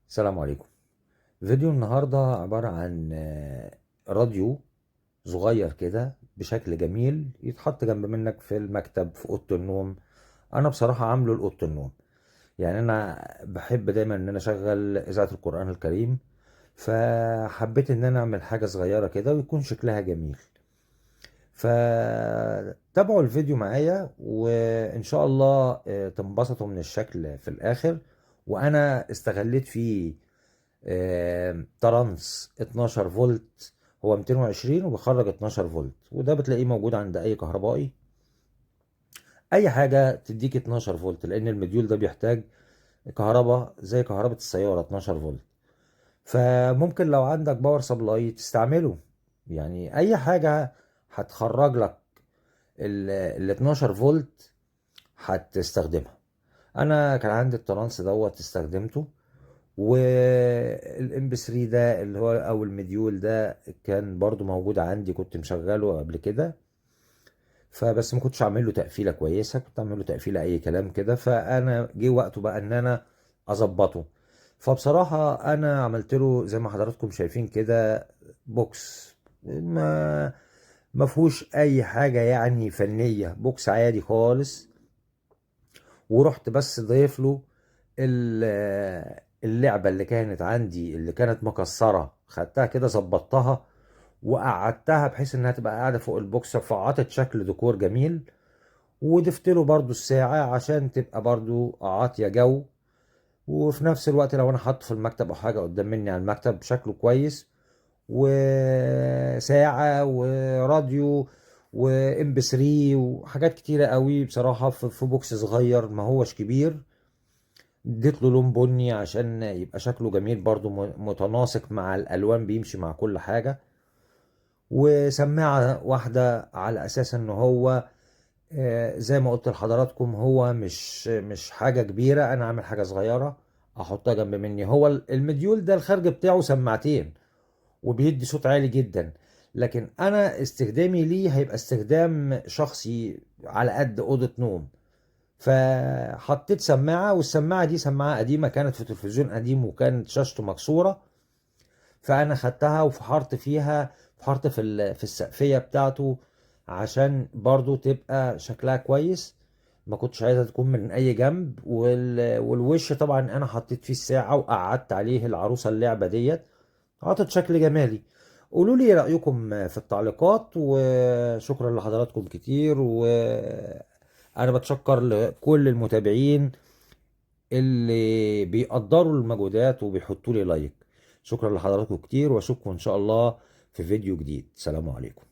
السلام عليكم. فيديو النهاردة عبارة عن راديو صغير كده بشكل جميل يتحط جنب منك في المكتب في أوضة النوم. أنا بصراحة عامله لأوضة النوم، يعني أنا بحب دايما إن أنا أشغل إذاعة القرآن الكريم، فحبيت إن أنا أعمل حاجة صغيرة كده ويكون شكلها جميل. فتابعوا الفيديو معايا وإن شاء الله تنبسطوا من الشكل في الآخر. وأنا استغليت فيه ترانس 12 فولت، هو 220 وبيخرج 12 فولت، وده بتلاقيه موجود عند اي كهربائي. اي حاجه تديك 12 فولت، لان المديول ده بيحتاج كهرباء زي كهرباء السياره 12 فولت. فممكن لو عندك باور سبلاي تستعمله، يعني اي حاجه هتخرج لك ال 12 فولت هتستخدمها. انا كان عندي الترانس دوت استخدمته، والام بي 3 ده اللي هو او المديول ده كان برضو موجود عندي، كنت مشغله قبل كده. فبس ما كنتش عامل له تقفيله كويسه، كنت عامل له تقفيله اي كلام كده، فانا جه وقته بقى ان انا اظبطه. فبصراحه انا عملت له زي ما حضراتكم شايفين كده بوكس، ما فيهوش اي حاجه يعني فنيه، بوكس عادي خالص. ورحت بس ضايف له اللعبة اللي كانت عندي اللي كانت مكسرة، خدتها كده ظبطتها وقعدتها بحيث انها تبقى قاعدة فوق البوكس، فعطت شكل ديكور جميل. وضفت له برضو الساعة عشان تبقى برضو عاطية جو، وفي نفس الوقت لو انا حاطه في المكتب او حاجة قدام مني على المكتب شكله كويس. وساعة وراديو وام بي 3 وحاجات كتيرة قوي بصراحة في بوكس صغير ما هوش كبير. اديت له لون بني عشان يبقى شكله جميل برضو متناسق مع الالوان، بيمشي مع كل حاجة. وسماعة واحدة على اساس ان هو زي ما قلت لحضراتكم هو مش حاجة كبيرة، انا عامل حاجة صغيرة احطها جنب مني. هو المديول ده الخارج بتاعه سماعتين وبيدي صوت عالي جدا، لكن انا استخدامي ليه هيبقى استخدام شخصي على قد اوضة نوم. فحطيت سماعة، والسماعة دي سماعة قديمة كانت في تلفزيون قديم وكانت شاشته مكسورة. فأنا خدتها وفحرت فيها، فحرت في السقفية بتاعته عشان برضو تبقى شكلها كويس. ما كنتش عايزها تكون من أي جنب. والوش طبعا أنا حطيت فيه الساعة وقعدت عليه العروسة اللعبة ديت، عطت شكل جمالي. قولوا لي رأيكم في التعليقات، وشكرا لحضراتكم كتير. وانا بتشكر لكل المتابعين اللي بيقدروا المجهودات وبيحطوا لي لايك. شكرا لحضراتكم كتير، واشوفكم ان شاء الله في فيديو جديد. سلام عليكم.